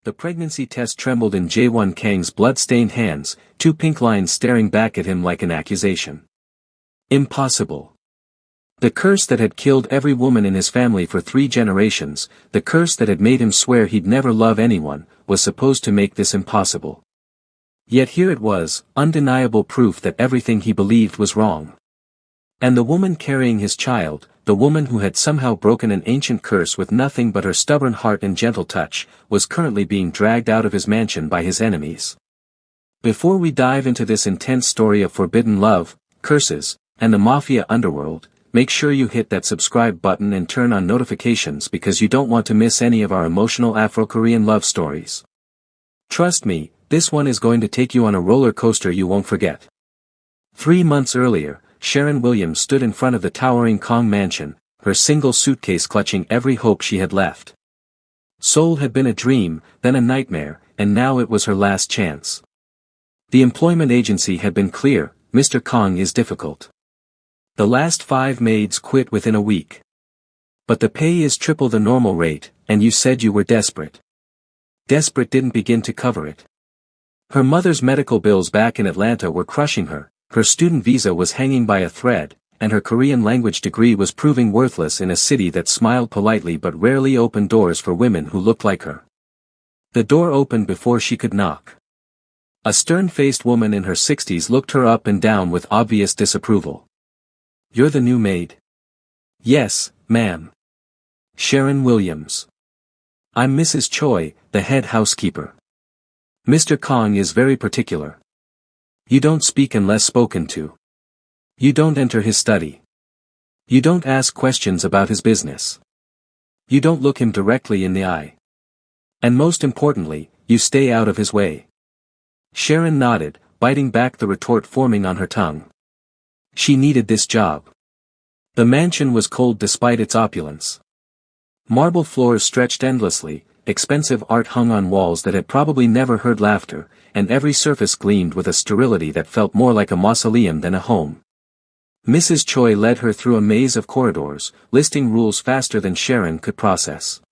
The pregnancy test trembled in Jae-won Kang's blood-stained hands, two pink lines staring back at him like an accusation. Impossible. The curse that had killed every woman in his family for 3 generations, the curse that had made him swear he'd never love anyone, was supposed to make this impossible. Yet here it was, undeniable proof that everything he believed was wrong. And the woman carrying his child, the woman who had somehow broken an ancient curse with nothing but her stubborn heart and gentle touch, was currently being dragged out of his mansion by his enemies. Before we dive into this intense story of forbidden love, curses, and the Mafia underworld, make sure you hit that subscribe button and turn on notifications because you don't want to miss any of our emotional Afro-Korean love stories. Trust me, this one is going to take you on a roller coaster you won't forget. 3 months earlier, Sharon Williams stood in front of the towering Kong mansion, her single suitcase clutching every hope she had left. Seoul had been a dream, then a nightmare, and now it was her last chance. The employment agency had been clear, Mr. Kong is difficult. The last 5 maids quit within a week. But the pay is triple the normal rate, and you said you were desperate. Desperate didn't begin to cover it. Her mother's medical bills back in Atlanta were crushing her. Her student visa was hanging by a thread, and her Korean language degree was proving worthless in a city that smiled politely but rarely opened doors for women who looked like her. The door opened before she could knock. A stern-faced woman in her 60s looked her up and down with obvious disapproval. "You're the new maid?" "Yes, ma'am. Sharon Williams. I'm Mrs. Choi, the head housekeeper. Mr. Kong is very particular. You don't speak unless spoken to. You don't enter his study. You don't ask questions about his business. You don't look him directly in the eye. And most importantly, you stay out of his way." Sharon nodded, biting back the retort forming on her tongue. She needed this job. The mansion was cold despite its opulence. Marble floors stretched endlessly, expensive art hung on walls that had probably never heard laughter, and every surface gleamed with a sterility that felt more like a mausoleum than a home. Mrs. Choi led her through a maze of corridors, listing rules faster than Sharon could process.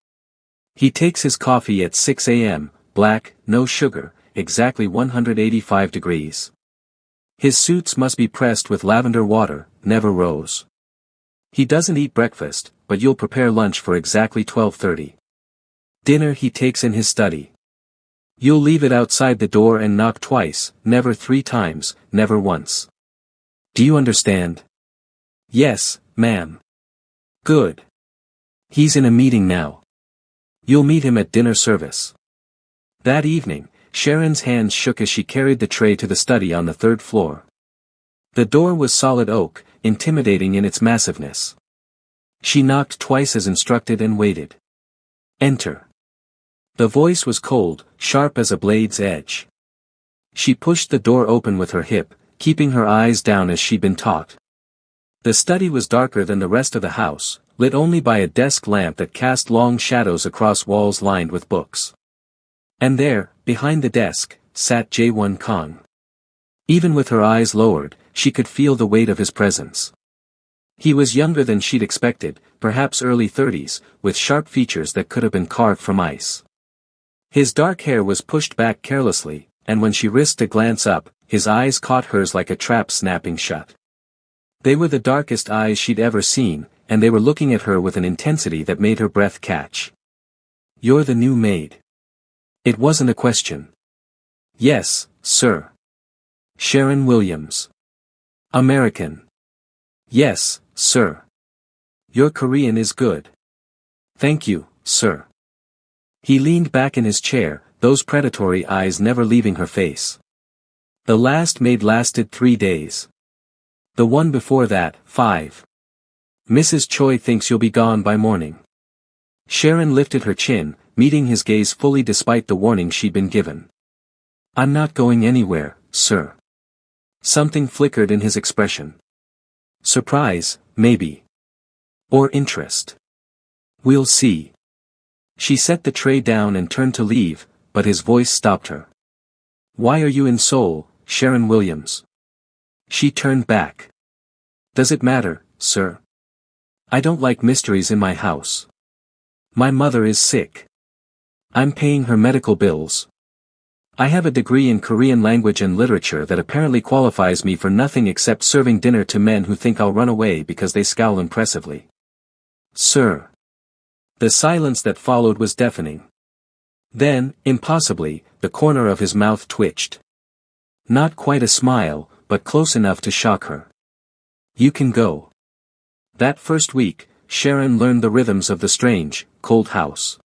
He takes his coffee at 6 a.m., black, no sugar, exactly 185 degrees. His suits must be pressed with lavender water, never rose. He doesn't eat breakfast, but you'll prepare lunch for exactly 12:30. Dinner he takes in his study. You'll leave it outside the door and knock twice, never 3 times, never once. Do you understand? Yes, ma'am. Good. He's in a meeting now. You'll meet him at dinner service. That evening, Sharon's hands shook as she carried the tray to the study on the 3rd floor. The door was solid oak, intimidating in its massiveness. She knocked twice as instructed and waited. Enter. The voice was cold, sharp as a blade's edge. She pushed the door open with her hip, keeping her eyes down as she'd been taught. The study was darker than the rest of the house, lit only by a desk lamp that cast long shadows across walls lined with books. And there, behind the desk, sat Jae-won Kang. Even with her eyes lowered, she could feel the weight of his presence. He was younger than she'd expected, perhaps early 30s, with sharp features that could have been carved from ice. His dark hair was pushed back carelessly, and when she risked a glance up, his eyes caught hers like a trap snapping shut. They were the darkest eyes she'd ever seen, and they were looking at her with an intensity that made her breath catch. "You're the new maid." It wasn't a question. "Yes, sir." "Sharon Williams." "American." "Yes, sir." "Your Korean is good." "Thank you, sir." He leaned back in his chair, those predatory eyes never leaving her face. The last maid lasted 3 days. The one before that, 5. "Mrs. Choi thinks you'll be gone by morning." Sharon lifted her chin, meeting his gaze fully despite the warning she'd been given. "I'm not going anywhere, sir." Something flickered in his expression. Surprise, maybe. Or interest. "We'll see." She set the tray down and turned to leave, but his voice stopped her. "Why are you in Seoul, Sharon Williams?" She turned back. "Does it matter, sir? I don't like mysteries in my house. My mother is sick." I'm paying her medical bills. I have a degree in Korean language and literature that apparently qualifies me for nothing except serving dinner to men who think I'll run away because they scowl impressively. Sir. The silence that followed was deafening. Then, impossibly, the corner of his mouth twitched. Not quite a smile, but close enough to shock her. You can go. That first week, Sharon learned the rhythms of the strange, cold house.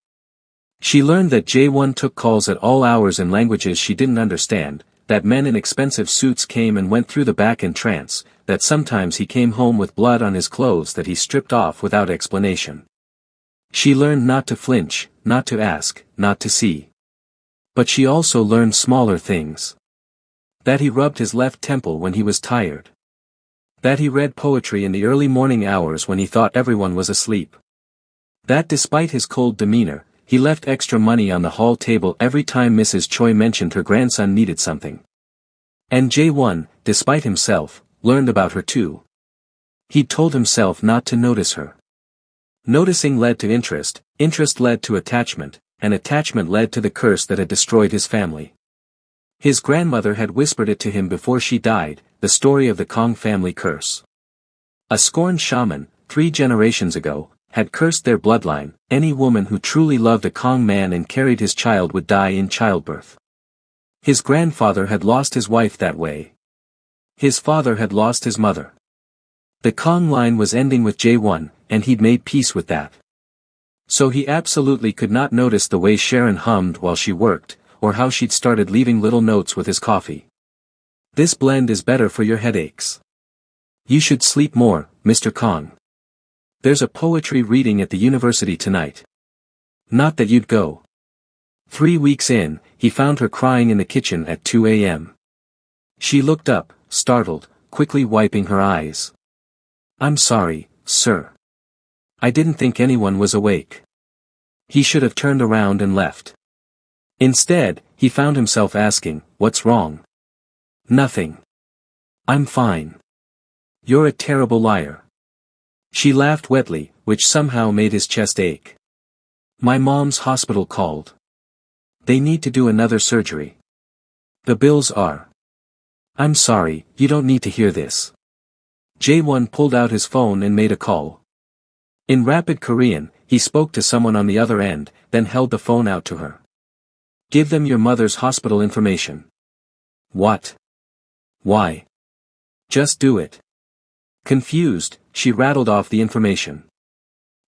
She learned that Jae-won took calls at all hours in languages she didn't understand, that men in expensive suits came and went through the back in trance, that sometimes he came home with blood on his clothes that he stripped off without explanation. She learned not to flinch, not to ask, not to see. But she also learned smaller things. That he rubbed his left temple when he was tired. That he read poetry in the early morning hours when he thought everyone was asleep. That despite his cold demeanor, he left extra money on the hall table every time Mrs. Choi mentioned her grandson needed something. And Jae-won, despite himself, learned about her too. He'd told himself not to notice her. Noticing led to interest, interest led to attachment, and attachment led to the curse that had destroyed his family. His grandmother had whispered it to him before she died, the story of the Kong family curse. A scorned shaman, 3 generations ago, had cursed their bloodline. Any woman who truly loved a Kong man and carried his child would die in childbirth. His grandfather had lost his wife that way. His father had lost his mother. The Kong line was ending with Jae-won, and he'd made peace with that. So he absolutely could not notice the way Sharon hummed while she worked, or how she'd started leaving little notes with his coffee. This blend is better for your headaches. You should sleep more, Mr. Kong. There's a poetry reading at the university tonight. Not that you'd go. 3 weeks in, he found her crying in the kitchen at 2 a.m. She looked up, startled, quickly wiping her eyes. I'm sorry, sir. I didn't think anyone was awake. He should have turned around and left. Instead, he found himself asking, what's wrong? Nothing. I'm fine. You're a terrible liar. She laughed wetly, which somehow made his chest ache. My mom's hospital called. They need to do another surgery. The bills are. I'm sorry, you don't need to hear this. Jae-won pulled out his phone and made a call. In rapid Korean, he spoke to someone on the other end, then held the phone out to her. Give them your mother's hospital information. What? Why? Just do it. Confused, she rattled off the information.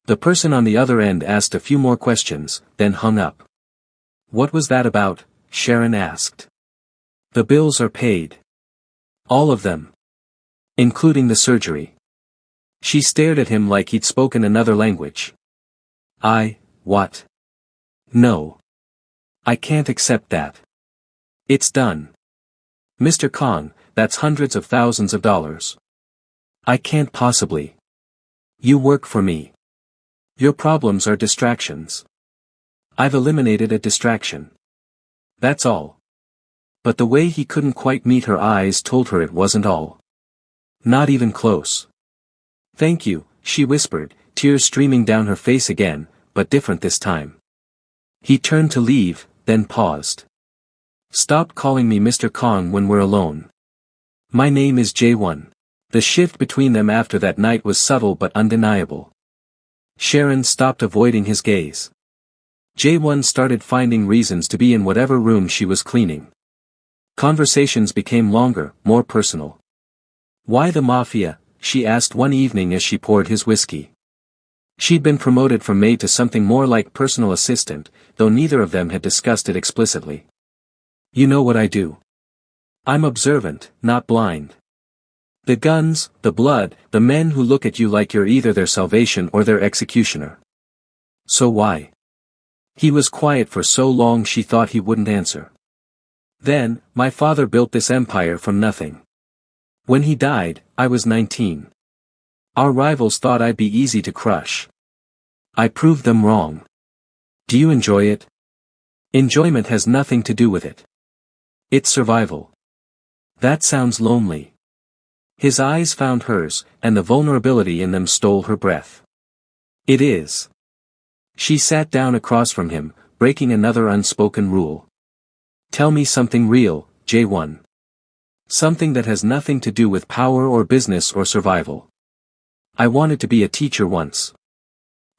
The person on the other end asked a few more questions, then hung up. What was that about? Sharon asked. The bills are paid. All of them. Including the surgery. She stared at him like he'd spoken another language. What? No. I can't accept that. It's done. Mr. Kong, that's hundreds of thousands of dollars. I can't possibly. You work for me. Your problems are distractions. I've eliminated a distraction. That's all. But the way he couldn't quite meet her eyes told her it wasn't all. Not even close. Thank you, she whispered, tears streaming down her face again, but different this time. He turned to leave, then paused. Stop calling me Mr. Kong when we're alone. My name is Jae-won. The shift between them after that night was subtle but undeniable. Sharon stopped avoiding his gaze. Jae-won started finding reasons to be in whatever room she was cleaning. Conversations became longer, more personal. Why the Mafia? She asked one evening as she poured his whiskey. She'd been promoted from maid to something more like personal assistant, though neither of them had discussed it explicitly. You know what I do. I'm observant, not blind. The guns, the blood, the men who look at you like you're either their salvation or their executioner. So why? He was quiet for so long she thought he wouldn't answer. Then, my father built this empire from nothing. When he died, I was 19. Our rivals thought I'd be easy to crush. I proved them wrong. Do you enjoy it? Enjoyment has nothing to do with it. It's survival. That sounds lonely. His eyes found hers, and the vulnerability in them stole her breath. It is. She sat down across from him, breaking another unspoken rule. Tell me something real, J1. Something that has nothing to do with power or business or survival. I wanted to be a teacher once.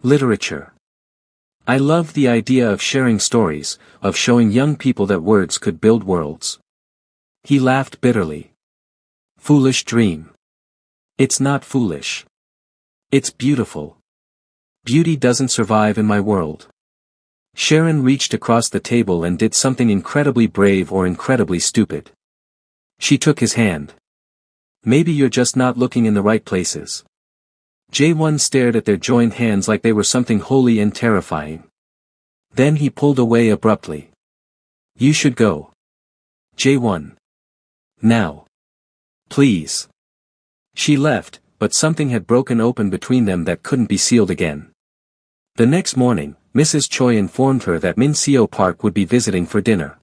Literature. I loved the idea of sharing stories, of showing young people that words could build worlds. He laughed bitterly. Foolish dream. It's not foolish. It's beautiful. Beauty doesn't survive in my world. Sharon reached across the table and did something incredibly brave or incredibly stupid. She took his hand. Maybe you're just not looking in the right places. J1 stared at their joined hands like they were something holy and terrifying. Then he pulled away abruptly. You should go. J1. Now. Please. She left, but something had broken open between them that couldn't be sealed again. The next morning, Mrs. Choi informed her that Min Seo Park would be visiting for dinner.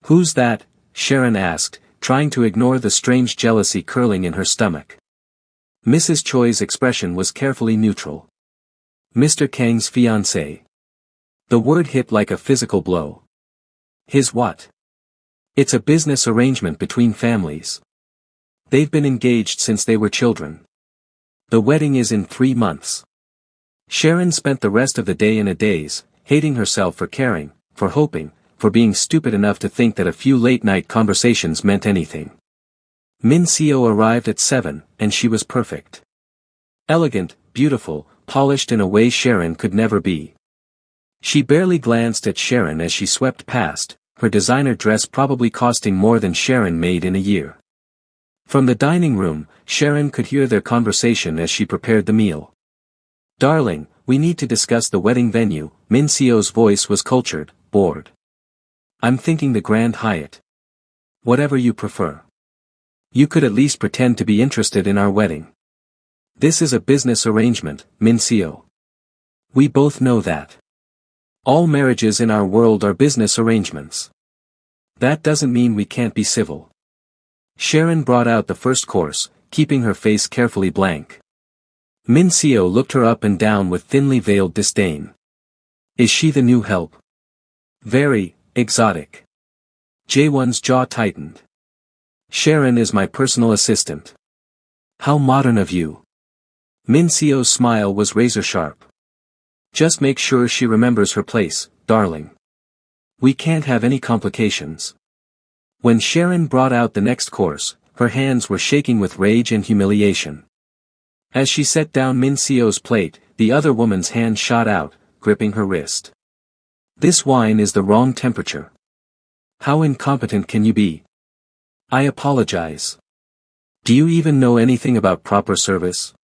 Who's that? Sharon asked, trying to ignore the strange jealousy curling in her stomach. Mrs. Choi's expression was carefully neutral. Mr. Kang's fiancé. The word hit like a physical blow. His what? It's a business arrangement between families. They've been engaged since they were children. The wedding is in 3 months. Sharon spent the rest of the day in a daze, hating herself for caring, for hoping, for being stupid enough to think that a few late-night conversations meant anything. Min Seo arrived at 7, and she was perfect. Elegant, beautiful, polished in a way Sharon could never be. She barely glanced at Sharon as she swept past, her designer dress probably costing more than Sharon made in a year. From the dining room, Sharon could hear their conversation as she prepared the meal. Darling, we need to discuss the wedding venue. Min Seo's voice was cultured, bored. I'm thinking the Grand Hyatt. Whatever you prefer. You could at least pretend to be interested in our wedding. This is a business arrangement, Min Seo. We both know that. All marriages in our world are business arrangements. That doesn't mean we can't be civil. Sharon brought out the first course, keeping her face carefully blank. Min Seo looked her up and down with thinly veiled disdain. Is she the new help? Very exotic. J1's jaw tightened. Sharon is my personal assistant. How modern of you. Min Seo's smile was razor sharp. Just make sure she remembers her place, darling. We can't have any complications. When Sharon brought out the next course, her hands were shaking with rage and humiliation. As she set down Min Seo's plate, the other woman's hand shot out, gripping her wrist. This wine is the wrong temperature. How incompetent can you be? I apologize. Do you even know anything about proper service?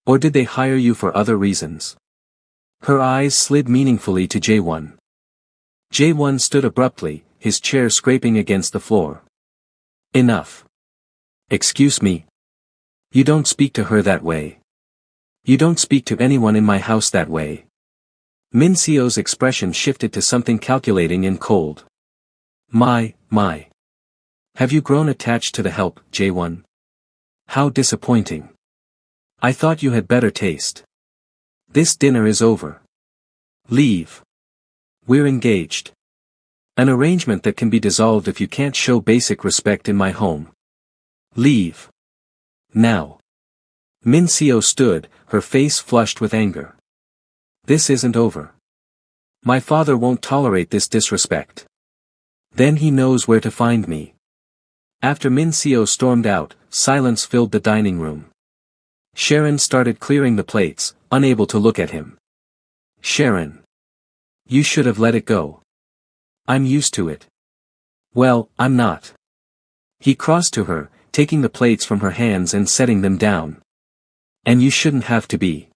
Or did they hire you for other reasons? Her eyes slid meaningfully to J1. J1 stood abruptly, his chair scraping against the floor. Enough. Excuse me. You don't speak to her that way. You don't speak to anyone in my house that way. Min Seo's expression shifted to something calculating and cold. My. Have you grown attached to the help, J1? How disappointing. I thought you had better taste. This dinner is over. Leave. We're engaged. An arrangement that can be dissolved if you can't show basic respect in my home. Leave. Now. Min Seo stood, her face flushed with anger. This isn't over. My father won't tolerate this disrespect. Then he knows where to find me. After Min Seo stormed out, silence filled the dining room. Sharon started clearing the plates, unable to look at him. Sharon. You should have let it go. I'm used to it. Well, I'm not. He crossed to her, taking the plates from her hands and setting them down. And you shouldn't have to be.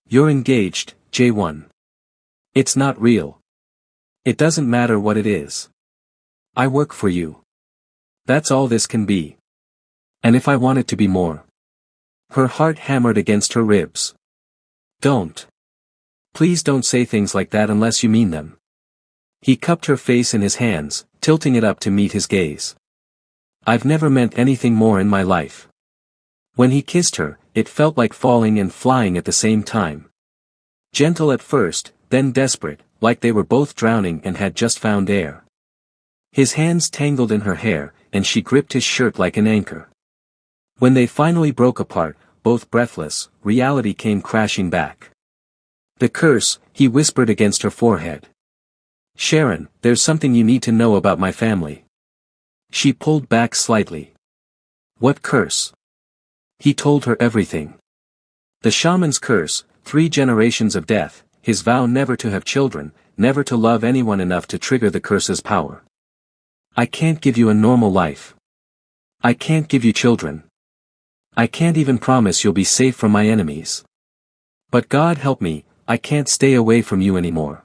You're engaged, J1. It's not real. It doesn't matter what it is. I work for you. That's all this can be. And if I want it to be more. Her heart hammered against her ribs. Don't. Please don't say things like that unless you mean them. He cupped her face in his hands, tilting it up to meet his gaze. I've never meant anything more in my life. When he kissed her, it felt like falling and flying at the same time. Gentle at first, then desperate, like they were both drowning and had just found air. His hands tangled in her hair, and she gripped his shirt like an anchor. When they finally broke apart, both breathless, reality came crashing back. "The curse," he whispered against her forehead. "Sharon, there's something you need to know about my family." She pulled back slightly. "What curse?" He told her everything. The shaman's curse, 3 generations of death, his vow never to have children, never to love anyone enough to trigger the curse's power. "I can't give you a normal life. I can't give you children. I can't even promise you'll be safe from my enemies. But God help me, I can't stay away from you anymore."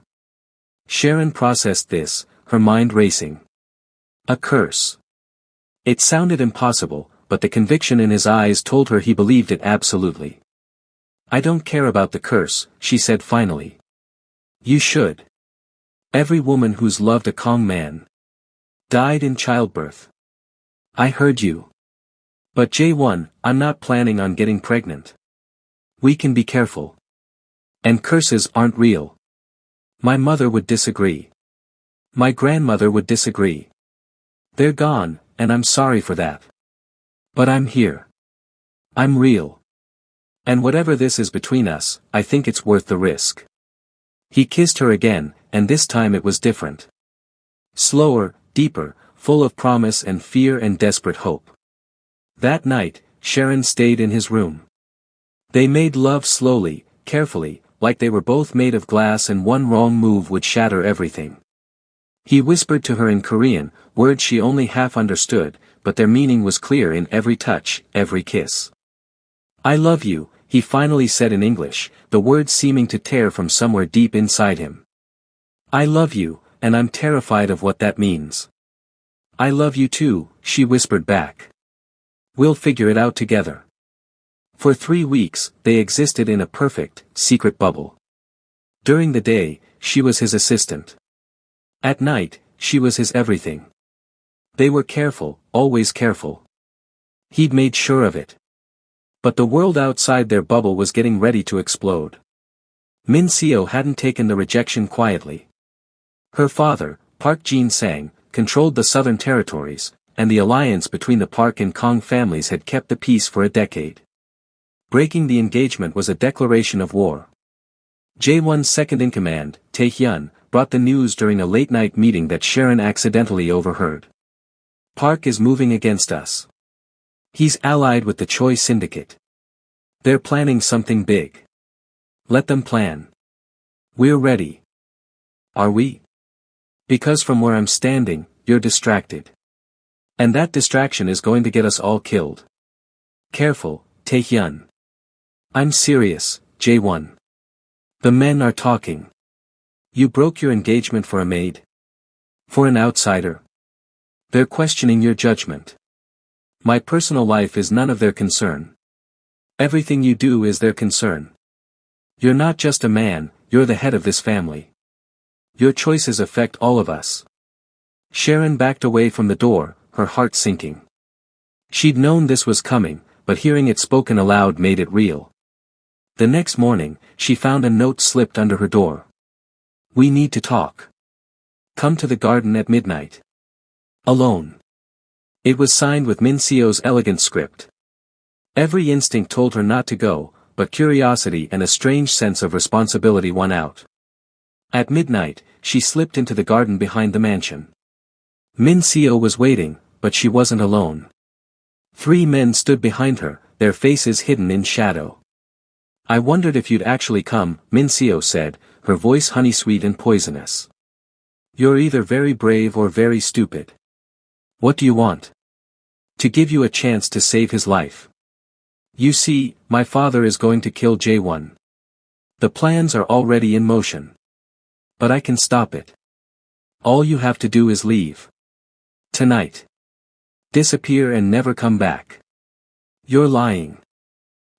Sharon processed this, her mind racing. A curse. It sounded impossible, but the conviction in his eyes told her he believed it absolutely. "I don't care about the curse," she said finally. "You should. Every woman who's loved a Kong man died in childbirth. I heard you. But J1, I'm not planning on getting pregnant. We can be careful. And curses aren't real. My mother would disagree. My grandmother would disagree. They're gone, and I'm sorry for that. But I'm here. I'm real. And whatever this is between us, I think it's worth the risk." He kissed her again, and this time it was different. Slower, deeper, full of promise and fear and desperate hope. That night, Sharon stayed in his room. They made love slowly, carefully, like they were both made of glass and one wrong move would shatter everything. He whispered to her in Korean, words she only half understood, but their meaning was clear in every touch, every kiss. "I love you," he finally said in English, the words seeming to tear from somewhere deep inside him. "I love you, and I'm terrified of what that means." "I love you too," she whispered back. "We'll figure it out together." For 3 weeks, they existed in a perfect, secret bubble. During the day, she was his assistant. At night, she was his everything. They were careful, always careful. He'd made sure of it. But the world outside their bubble was getting ready to explode. Min Seo hadn't taken the rejection quietly. Her father, Park Jin-sang, controlled the southern territories, and the alliance between the Park and Kong families had kept the peace for a decade. Breaking the engagement was a declaration of war. Jae-won's second-in-command, Tae-hyun, brought the news during a late-night meeting that Sharon accidentally overheard. "Park is moving against us. He's allied with the Choi Syndicate. They're planning something big. Let them plan. We're ready." "Are we?" "Because from where I'm standing, you're distracted. And that distraction is going to get us all killed. Careful, Tae-hyun." "I'm serious, J1. The men are talking. You broke your engagement for a maid? For an outsider? They're questioning your judgment. My personal life is none of their concern. Everything you do is their concern. You're not just a man, you're the head of this family. Your choices affect all of us." Sharon backed away from the door, her heart sinking. She'd known this was coming, but hearing it spoken aloud made it real. The next morning, she found a note slipped under her door. "We need to talk. Come to the garden at midnight. Alone." It was signed with Min Seo's elegant script. Every instinct told her not to go, but curiosity and a strange sense of responsibility won out. At midnight, she slipped into the garden behind the mansion. Min Seo was waiting, but she wasn't alone. 3 men stood behind her, their faces hidden in shadow. "I wondered if you'd actually come," Min Seo said, her voice honey-sweet and poisonous. "You're either very brave or very stupid. What do you want?" "To give you a chance to save his life. You see, my father is going to kill J1. The plans are already in motion. But I can stop it. All you have to do is leave. Tonight. Disappear and never come back." "You're lying."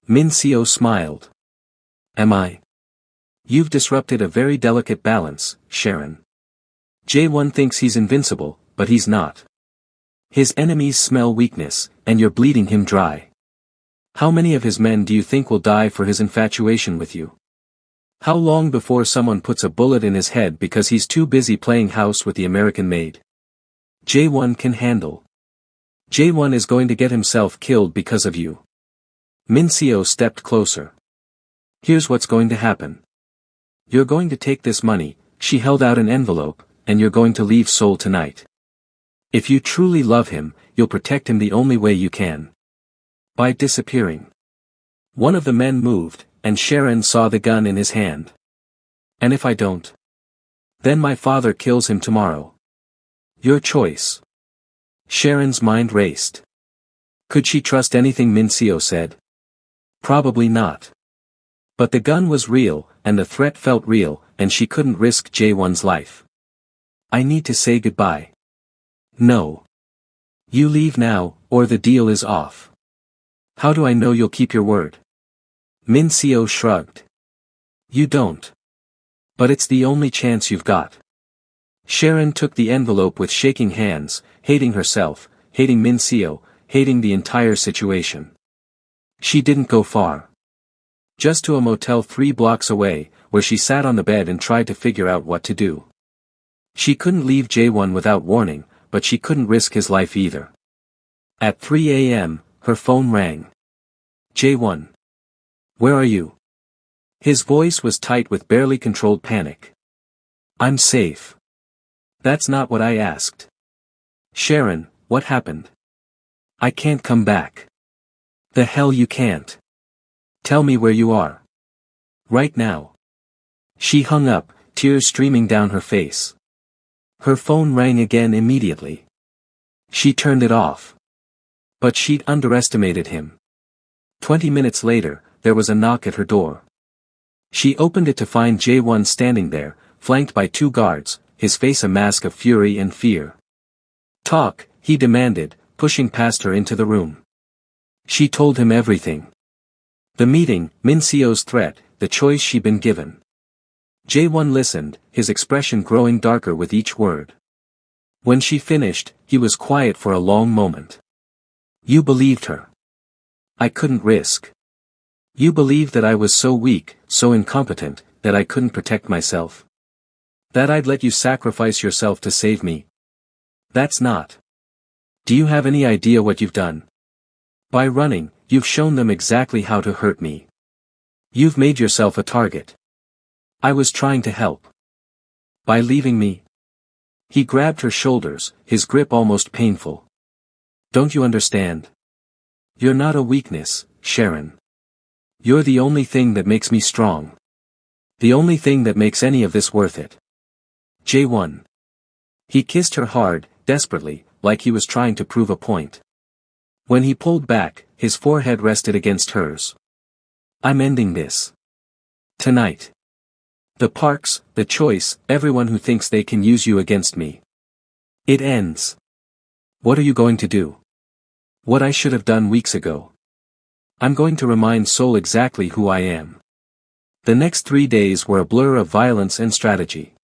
Min Seo smiled. "Am I?" "You've disrupted a very delicate balance, Sharon. J1 thinks he's invincible, but he's not. His enemies smell weakness, and you're bleeding him dry. How many of his men do you think will die for his infatuation with you?" How long before someone puts a bullet in his head because he's too busy playing house with the American maid? J1 can handle. J1 is going to get himself killed because of you. Mincio stepped closer. Here's what's going to happen. You're going to take this money, she held out an envelope, and you're going to leave Seoul tonight. If you truly love him, you'll protect him the only way you can. By disappearing. One of the men moved, and Sharon saw the gun in his hand. And if I don't? Then my father kills him tomorrow. Your choice. Sharon's mind raced. Could she trust anything Mincio said? Probably not. But the gun was real, and the threat felt real, and she couldn't risk J1's life. I need to say goodbye. No. You leave now, or the deal is off. How do I know you'll keep your word? Mincio shrugged. You don't. But it's the only chance you've got. Sharon took the envelope with shaking hands, hating herself, hating Mincio, hating the entire situation. She didn't go far. Just to a motel 3 blocks away, where she sat on the bed and tried to figure out what to do. She couldn't leave J1 without warning, but she couldn't risk his life either. At 3 a.m., her phone rang. J1. Where are you? His voice was tight with barely controlled panic. I'm safe. That's not what I asked. Sharon, what happened? I can't come back. The hell you can't. Tell me where you are. Right now. She hung up, tears streaming down her face. Her phone rang again immediately. She turned it off. But she'd underestimated him. 20 minutes later, there was a knock at her door. She opened it to find J1 standing there, flanked by 2 guards, his face a mask of fury and fear. Talk, he demanded, pushing past her into the room. She told him everything. The meeting, Mincio's threat, the choice she'd been given. J1 listened, his expression growing darker with each word. When she finished, he was quiet for a long moment. You believed her. I couldn't risk. You believed that I was so weak, so incompetent, that I couldn't protect myself. That I'd let you sacrifice yourself to save me. That's not. Do you have any idea what you've done? By running, you've shown them exactly how to hurt me. You've made yourself a target. I was trying to help. By leaving me. He grabbed her shoulders, his grip almost painful. Don't you understand? You're not a weakness, Sharon. You're the only thing that makes me strong. The only thing that makes any of this worth it. J1. He kissed her hard, desperately, like he was trying to prove a point. When he pulled back, his forehead rested against hers. I'm ending this. Tonight. The Parks, the choice, everyone who thinks they can use you against me. It ends. What are you going to do? What I should have done weeks ago. I'm going to remind Seoul exactly who I am. The next 3 days were a blur of violence and strategy.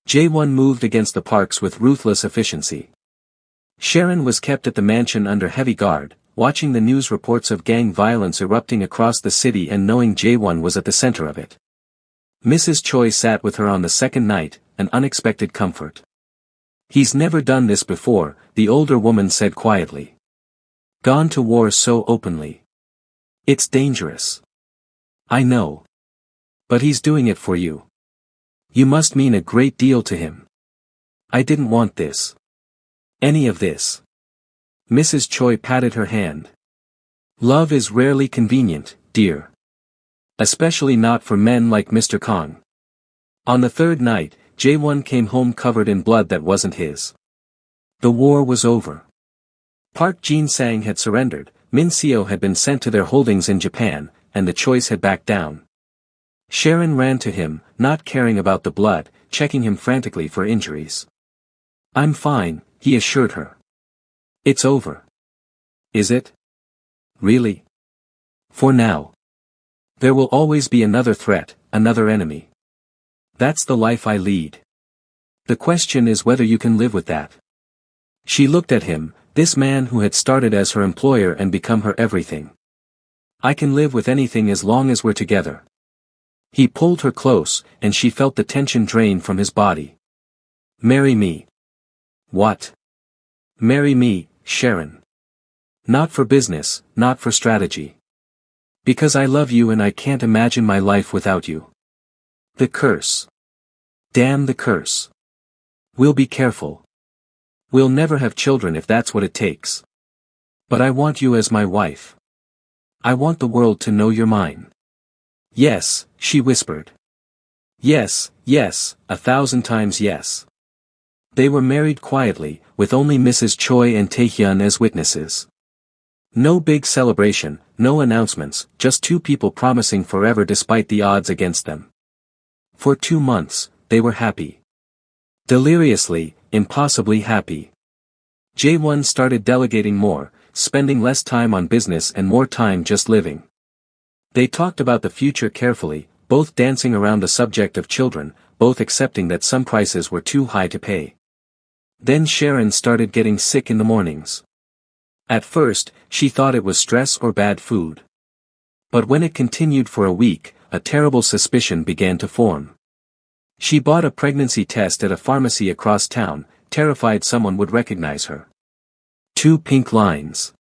J1 moved against the Parks with ruthless efficiency. Sharon was kept at the mansion under heavy guard, watching the news reports of gang violence erupting across the city and knowing J1 was at the center of it. Mrs. Choi sat with her on the second night, an unexpected comfort. He's never done this before, the older woman said quietly. Gone to war so openly. It's dangerous. I know. But he's doing it for you. You must mean a great deal to him. I didn't want this. Any of this. Mrs. Choi patted her hand. Love is rarely convenient, dear. Especially not for men like Mr. Kong. On the third night, J1 came home covered in blood that wasn't his. The war was over. Park Jin-sang had surrendered, Mincio had been sent to their holdings in Japan, and the choice had backed down. Sharon ran to him, not caring about the blood, checking him frantically for injuries. I'm fine, he assured her. It's over. Is it? Really? For now. There will always be another threat, another enemy. That's the life I lead. The question is whether you can live with that. She looked at him, this man who had started as her employer and become her everything. I can live with anything as long as we're together. He pulled her close, and she felt the tension drain from his body. Marry me. What? Marry me, Sharon. Not for business, not for strategy. Because I love you and I can't imagine my life without you. The curse. Damn the curse. We'll be careful. We'll never have children if that's what it takes. But I want you as my wife. I want the world to know you're mine. Yes, she whispered. Yes, yes, 1,000 times yes. They were married quietly, with only Mrs. Choi and Taehyun as witnesses. No big celebration, no announcements, just two people promising forever despite the odds against them. For 2 months, they were happy. Deliriously, impossibly happy. Jae-won started delegating more, spending less time on business and more time just living. They talked about the future carefully, both dancing around the subject of children, both accepting that some prices were too high to pay. Then Sharon started getting sick in the mornings. At first, she thought it was stress or bad food. But when it continued for a week, a terrible suspicion began to form. She bought a pregnancy test at a pharmacy across town, terrified someone would recognize her. 2 pink lines.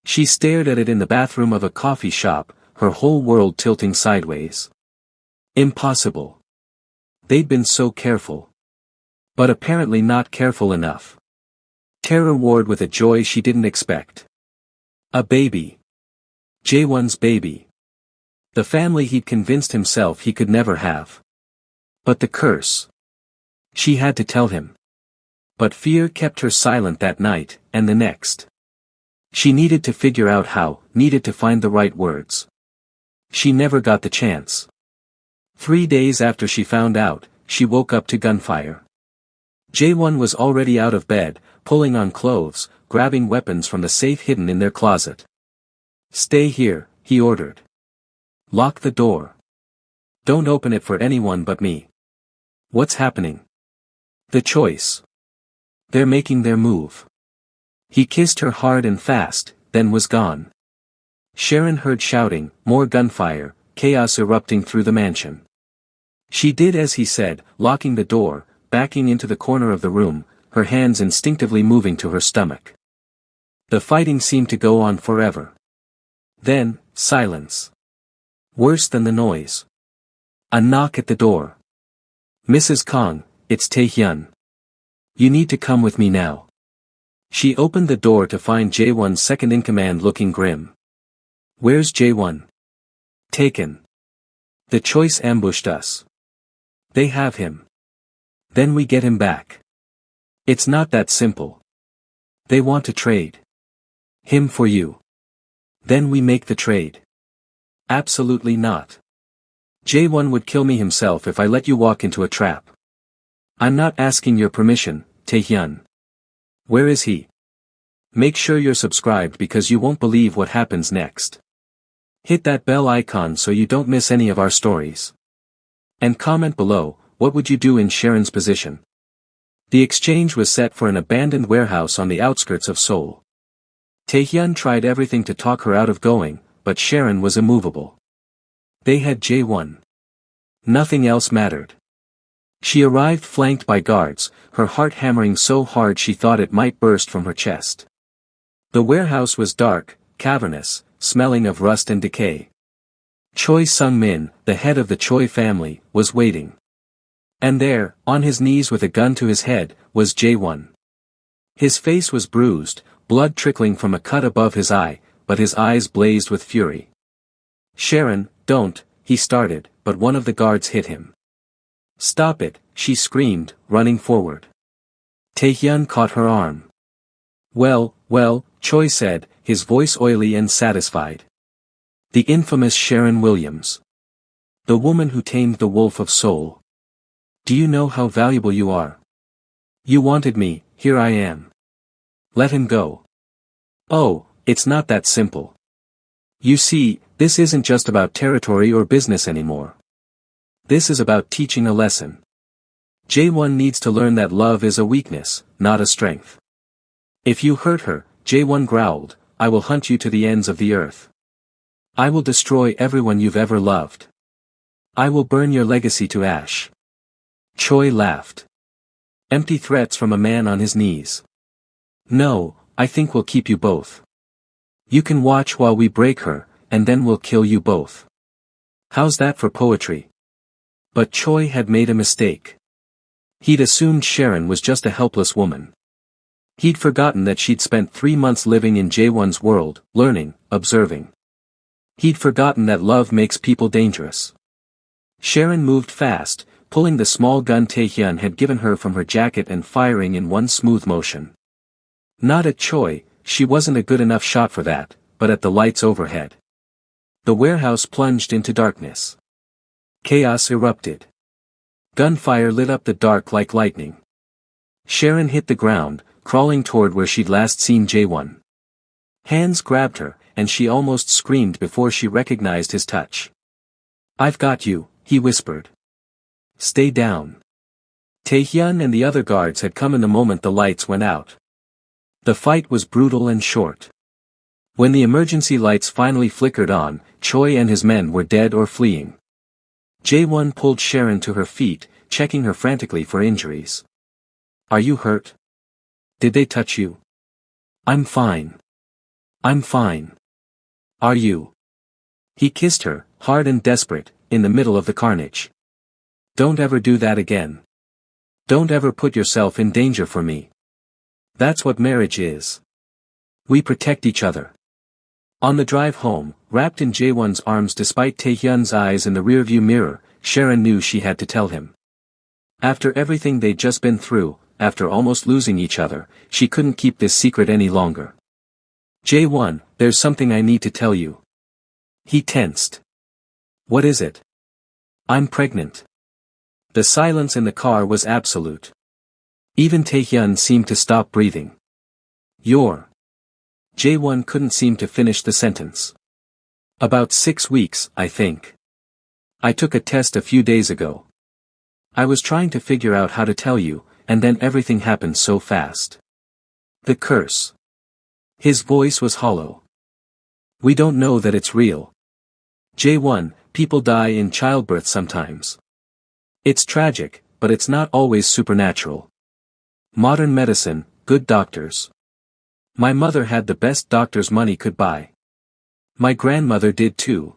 She stared at it in the bathroom of a coffee shop, her whole world tilting sideways. Impossible. They'd been so careful. But apparently not careful enough. Terror warred with a joy she didn't expect. A baby. Jae-won's baby. The family he'd convinced himself he could never have. But the curse. She had to tell him. But fear kept her silent that night, and the next. She needed to figure out how, needed to find the right words. She never got the chance. 3 days after she found out, she woke up to gunfire. Jae-won was already out of bed, pulling on clothes, grabbing weapons from the safe hidden in their closet. Stay here, he ordered. Lock the door. Don't open it for anyone but me. What's happening? The choice. They're making their move. He kissed her hard and fast, then was gone. Sharon heard shouting, more gunfire, chaos erupting through the mansion. She did as he said, locking the door, backing into the corner of the room, her hands instinctively moving to her stomach. The fighting seemed to go on forever. Then, silence. Worse than the noise. A knock at the door. Mrs. Kong, it's Taehyun. You need to come with me now. She opened the door to find Jae-won's second-in-command looking grim. Where's Jae-won? Taken. The choice ambushed us. They have him. Then we get him back. It's not that simple. They want to trade. Him for you. Then we make the trade. Absolutely not. Jae-won would kill me himself if I let you walk into a trap. I'm not asking your permission, Taehyun. Where is he? Make sure you're subscribed because you won't believe what happens next. Hit that bell icon so you don't miss any of our stories. And comment below, what would you do in Sharon's position? The exchange was set for an abandoned warehouse on the outskirts of Seoul. Taehyun tried everything to talk her out of going, but Sharon was immovable. They had Jae-won. Nothing else mattered. She arrived flanked by guards, her heart hammering so hard she thought it might burst from her chest. The warehouse was dark, cavernous, smelling of rust and decay. Choi Sung-min, the head of the Choi family, was waiting. And there, on his knees with a gun to his head, was Jae-won. His face was bruised, blood trickling from a cut above his eye, but his eyes blazed with fury. Sharon, don't, he started, but one of the guards hit him. Stop it, she screamed, running forward. Taehyun caught her arm. Well, Choi said, his voice oily and satisfied. The infamous Sharon Williams. The woman who tamed the wolf of Seoul. Do you know how valuable you are? You wanted me, here I am. Let him go. Oh, it's not that simple. You see, this isn't just about territory or business anymore. This is about teaching a lesson. Jae-won needs to learn that love is a weakness, not a strength. If you hurt her, Jae-won growled, I will hunt you to the ends of the earth. I will destroy everyone you've ever loved. I will burn your legacy to ash. Choi laughed. Empty threats from a man on his knees. No, I think we'll keep you both. You can watch while we break her, and then we'll kill you both. How's that for poetry? But Choi had made a mistake. He'd assumed Sharon was just a helpless woman. He'd forgotten that she'd spent 3 months living in Jaewon's world, learning, observing. He'd forgotten that love makes people dangerous. Sharon moved fast, pulling the small gun Taehyun had given her from her jacket and firing in one smooth motion. Not at Choi, she wasn't a good enough shot for that, but at the lights overhead. The warehouse plunged into darkness. Chaos erupted. Gunfire lit up the dark like lightning. Sharon hit the ground, crawling toward where she'd last seen Jaewon. Hands grabbed her, and she almost screamed before she recognized his touch. "I've got you," he whispered. "Stay down." Taehyun and the other guards had come in the moment the lights went out. The fight was brutal and short. When the emergency lights finally flickered on, Choi and his men were dead or fleeing. Jaewon pulled Sharon to her feet, checking her frantically for injuries. "Are you hurt? Did they touch you?" "I'm fine. I'm fine. Are you?" He kissed her, hard and desperate, in the middle of the carnage. "Don't ever do that again. Don't ever put yourself in danger for me. That's what marriage is. We protect each other." On the drive home, wrapped in Jaewon's arms despite Taehyun's eyes in the rearview mirror, Sharon knew she had to tell him. After everything they'd just been through, after almost losing each other, she couldn't keep this secret any longer. "Jaewon, there's something I need to tell you." He tensed. "What is it?" "I'm pregnant." The silence in the car was absolute. Even Taehyun seemed to stop breathing. "You're..." Jaewon couldn't seem to finish the sentence. "About 6 weeks, I think. I took a test a few days ago. I was trying to figure out how to tell you, and then everything happened so fast. The curse." His voice was hollow. "We don't know that it's real. Jaewon, people die in childbirth sometimes. It's tragic, but it's not always supernatural. Modern medicine, good doctors. My mother had the best doctors money could buy. My grandmother did too.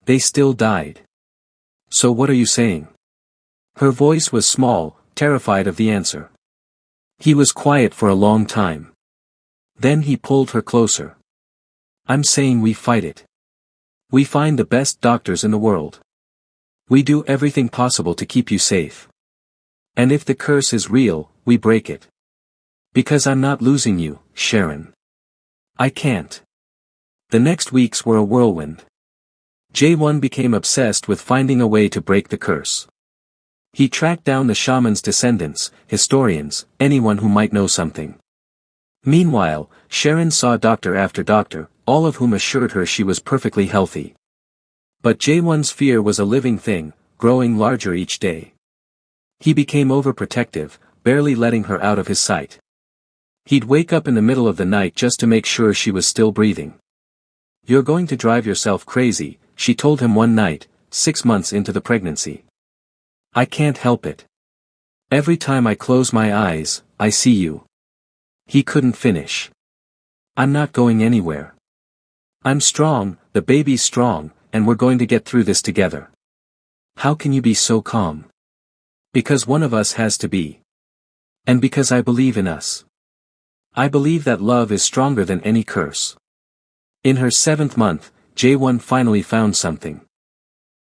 They still died. So what are you saying?" Her voice was small, terrified of the answer. He was quiet for a long time. Then he pulled her closer. "I'm saying we fight it. We find the best doctors in the world. We do everything possible to keep you safe. And if the curse is real, we break it. Because I'm not losing you, Sharon. I can't." The next weeks were a whirlwind. Jaewon became obsessed with finding a way to break the curse. He tracked down the shaman's descendants, historians, anyone who might know something. Meanwhile, Sharon saw doctor after doctor, all of whom assured her she was perfectly healthy. But Jaewon's fear was a living thing, growing larger each day. He became overprotective, barely letting her out of his sight. He'd wake up in the middle of the night just to make sure she was still breathing. "You're going to drive yourself crazy," she told him one night, 6 months into the pregnancy. "I can't help it. Every time I close my eyes, I see you." He couldn't finish. "I'm not going anywhere. I'm strong, the baby's strong, and we're going to get through this together." "How can you be so calm?" "Because one of us has to be. And because I believe in us. I believe that love is stronger than any curse." In her 7th month, Jaewon finally found something.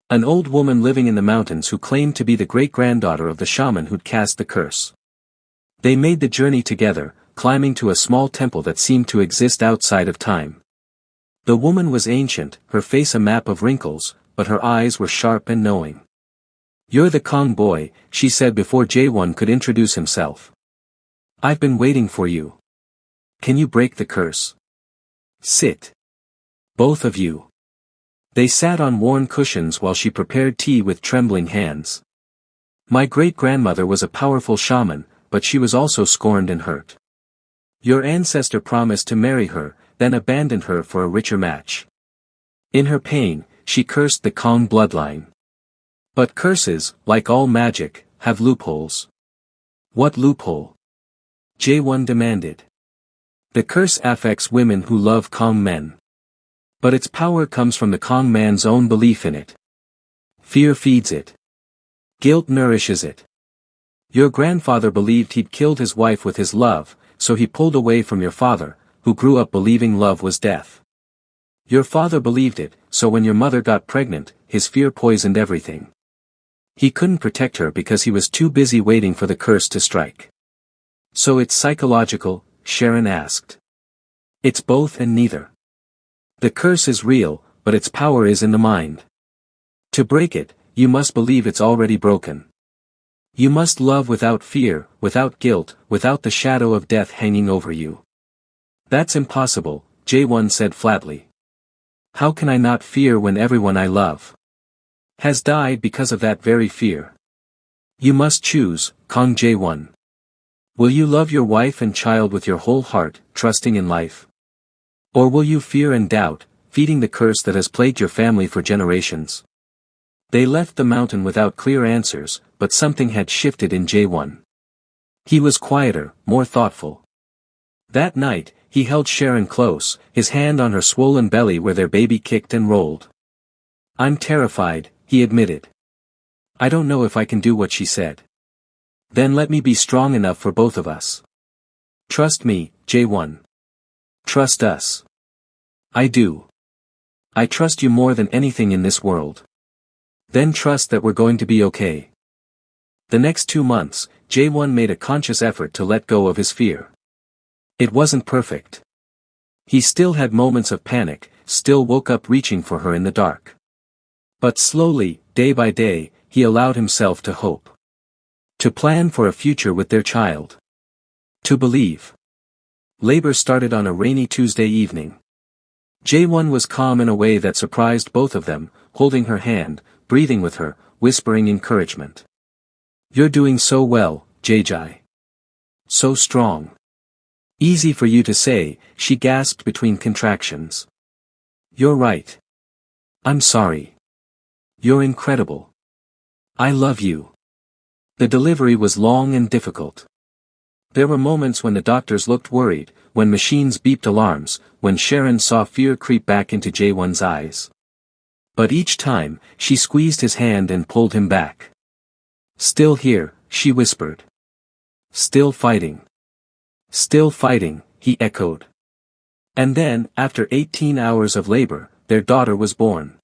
An old woman living in the mountains who claimed to be the great-granddaughter of the shaman who'd cast the curse. They made the journey together, climbing to a small temple that seemed to exist outside of time. The woman was ancient, her face a map of wrinkles, but her eyes were sharp and knowing. "You're the Kong boy," she said before Jaewon could introduce himself. "I've been waiting for you. Can you break the curse? Sit. Both of you." They sat on worn cushions while she prepared tea with trembling hands. "My great-grandmother was a powerful shaman, but she was also scorned and hurt. Your ancestor promised to marry her, then abandoned her for a richer match. In her pain, she cursed the Kong bloodline. But curses, like all magic, have loopholes. What loophole? Jae-won demanded. The curse affects women who love Kong men. But its power comes from the Kong man's own belief in it. Fear feeds it. Guilt nourishes it. Your grandfather believed he'd killed his wife with his love, so he pulled away from your father, who grew up believing love was death. Your father believed it, so when your mother got pregnant, his fear poisoned everything. He couldn't protect her because he was too busy waiting for the curse to strike. So it's psychological, Sharon asked. It's both and neither. The curse is real, but its power is in the mind. To break it, you must believe it's already broken. You must love without fear, without guilt, without the shadow of death hanging over you. That's impossible, Jae-won said flatly. How can I not fear when everyone I love has died because of that very fear? You must choose, Kang Jae-won. Will you love your wife and child with your whole heart, trusting in life? Or will you fear and doubt, feeding the curse that has plagued your family for generations? They left the mountain without clear answers, but something had shifted in Jae-won. He was quieter, more thoughtful. That night, he held Sharon close, his hand on her swollen belly where their baby kicked and rolled. I'm terrified, he admitted. I don't know if I can do what she said. Then let me be strong enough for both of us. Trust me, Jae-won. Trust us. I do. I trust you more than anything in this world. Then trust that we're going to be okay. The next 2 months, Jae-won made a conscious effort to let go of his fear. It wasn't perfect. He still had moments of panic, still woke up reaching for her in the dark. But slowly, day by day, he allowed himself to hope. To plan for a future with their child. To believe. Labor started on a rainy Tuesday evening. Jae-won was calm in a way that surprised both of them, holding her hand, breathing with her, whispering encouragement. You're doing so well, Jae-jae. So strong. Easy for you to say, she gasped between contractions. You're right. I'm sorry. You're incredible. I love you. The delivery was long and difficult. There were moments when the doctors looked worried, when machines beeped alarms, when Sharon saw fear creep back into Jae-won's eyes. But each time, she squeezed his hand and pulled him back. Still here, she whispered. Still fighting. Still fighting, he echoed. And then, after 18 hours of labor, their daughter was born.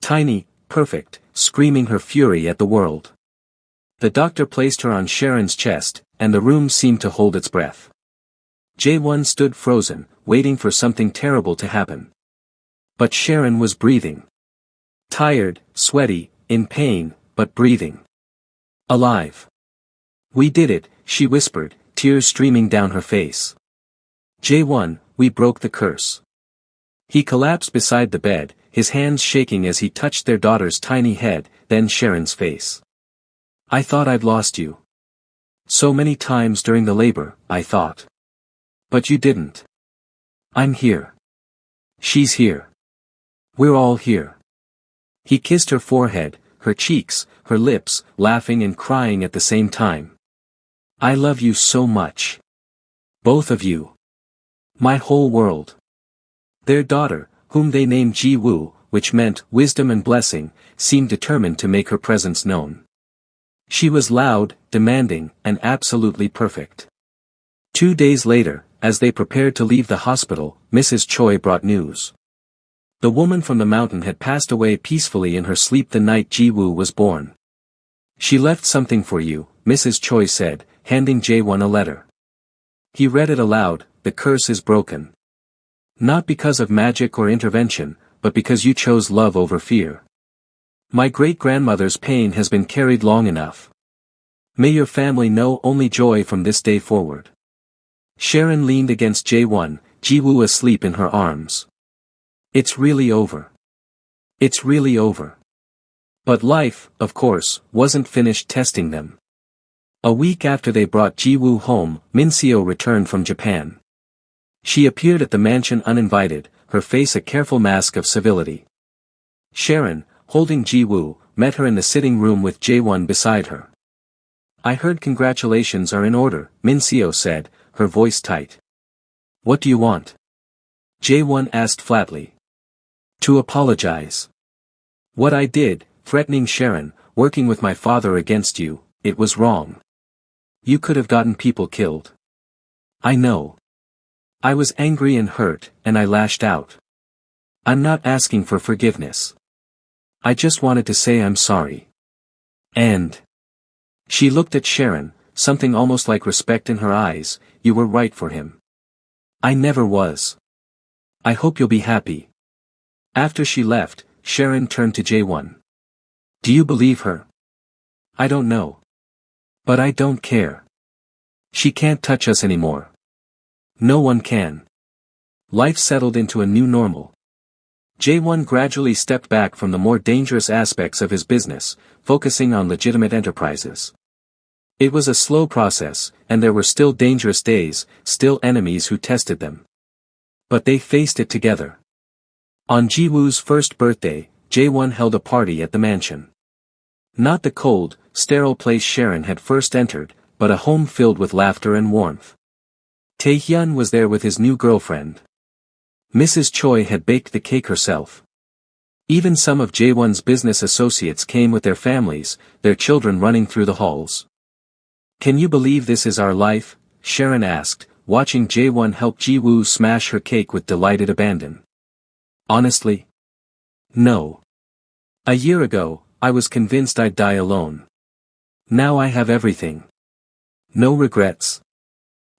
Tiny, perfect, screaming her fury at the world. The doctor placed her on Sharon's chest, and the room seemed to hold its breath. Jae-won stood frozen, waiting for something terrible to happen. But Sharon was breathing. Tired, sweaty, in pain, but breathing. Alive. We did it, she whispered, tears streaming down her face. Jae-won, we broke the curse. He collapsed beside the bed, his hands shaking as he touched their daughter's tiny head, then Sharon's face. I thought I'd lost you. So many times during the labor, I thought. But you didn't. I'm here. She's here. We're all here. He kissed her forehead, her cheeks, her lips, laughing and crying at the same time. I love you so much. Both of you. My whole world. Their daughter, whom they named Ji-woo, which meant wisdom and blessing, seemed determined to make her presence known. She was loud, demanding, and absolutely perfect. 2 days later, as they prepared to leave the hospital, Mrs. Choi brought news. The woman from the mountain had passed away peacefully in her sleep the night Ji-woo was born. She left something for you, Mrs. Choi said, handing Jae-won a letter. He read it aloud, the curse is broken. Not because of magic or intervention, but because you chose love over fear. My great-grandmother's pain has been carried long enough. May your family know only joy from this day forward. Sharon leaned against Jae-won, Ji-woo asleep in her arms. It's really over. It's really over. But life, of course, wasn't finished testing them. A week after they brought Ji-woo home, Min-seo returned from Japan. She appeared at the mansion uninvited, her face a careful mask of civility. Sharon, holding Ji-woo, met her in the sitting room with Jae-won beside her. "I heard congratulations are in order," Min-seo said, her voice tight. "What do you want?" Jae-won asked flatly. "To apologize. What I did, threatening Sharon, working with my father against you, it was wrong. You could have gotten people killed. I know. I was angry and hurt, and I lashed out. I'm not asking for forgiveness. I just wanted to say I'm sorry. And..." She looked at Sharon, something almost like respect in her eyes. "You were right for him. I never was. I hope you'll be happy." After she left, Sharon turned to Jae-won. "Do you believe her?" "I don't know. But I don't care. She can't touch us anymore. No one can." Life settled into a new normal. Jae-won gradually stepped back from the more dangerous aspects of his business, focusing on legitimate enterprises. It was a slow process, and there were still dangerous days, still enemies who tested them. But they faced it together. On Ji-woo's first birthday, Jae-won held a party at the mansion. Not the cold, sterile place Sharon had first entered, but a home filled with laughter and warmth. Tae-hyun was there with his new girlfriend. Mrs. Choi had baked the cake herself. Even some of Jae-won's business associates came with their families, their children running through the halls. "Can you believe this is our life?" Sharon asked, watching Jae-won help Ji-woo smash her cake with delighted abandon. "Honestly? No. A year ago, I was convinced I'd die alone. Now I have everything. No regrets."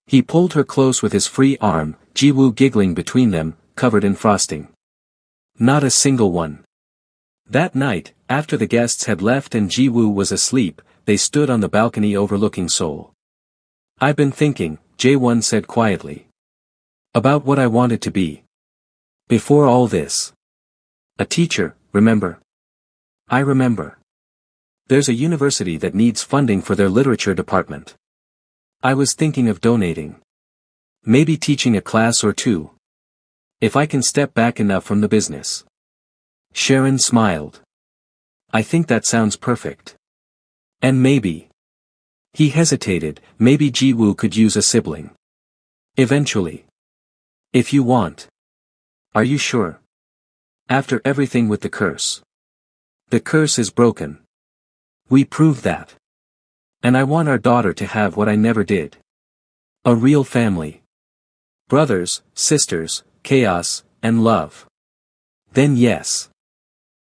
He pulled her close with his free arm, Ji-woo giggling between them, covered in frosting. "Not a single one." That night, after the guests had left and Ji-woo was asleep, they stood on the balcony overlooking Seoul. "I've been thinking," Jae-won said quietly. "About what I wanted to be. Before all this. A teacher, remember?" "I remember. There's a university that needs funding for their literature department. I was thinking of donating. Maybe teaching a class or two. If I can step back enough from the business." Sharon smiled. "I think that sounds perfect. And maybe..." He hesitated, "Maybe Ji-woo could use a sibling. Eventually. If you want." "Are you sure? After everything with the curse?" "The curse is broken. We proved that. And I want our daughter to have what I never did. A real family. Brothers, sisters, chaos, and love. Then yes.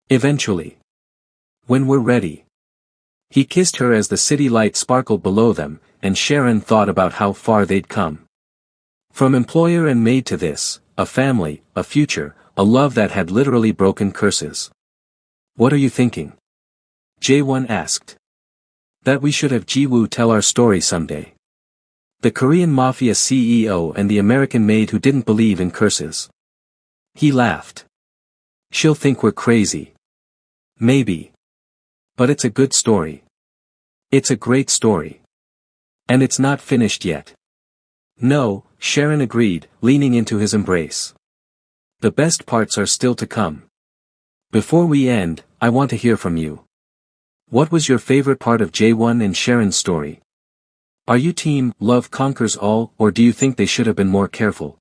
Eventually. When we're ready." He kissed her as the city light sparkled below them, and Sharon thought about how far they'd come. From employer and maid to this, a family, a future, a love that had literally broken curses. "What are you thinking?" Jae-won asked. "That we should have Ji-woo tell our story someday. The Korean Mafia CEO and the American maid who didn't believe in curses." He laughed. "She'll think we're crazy. Maybe. But it's a good story. It's a great story. And it's not finished yet." "No," Sharon agreed, leaning into his embrace. "The best parts are still to come. Before we end, I want to hear from you. What was your favorite part of Jae-won and Sharon's story? Are you team love conquers all, or do you think they should have been more careful?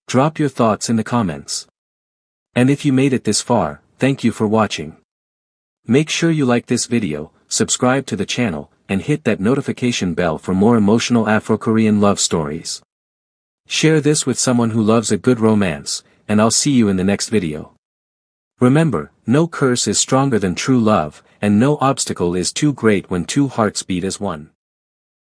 Drop your thoughts in the comments. And if you made it this far, thank you for watching. Make sure you like this video, subscribe to the channel, and hit that notification bell for more emotional Afro-Korean love stories. Share this with someone who loves a good romance, and I'll see you in the next video. Remember, no curse is stronger than true love, and no obstacle is too great when two hearts beat as one.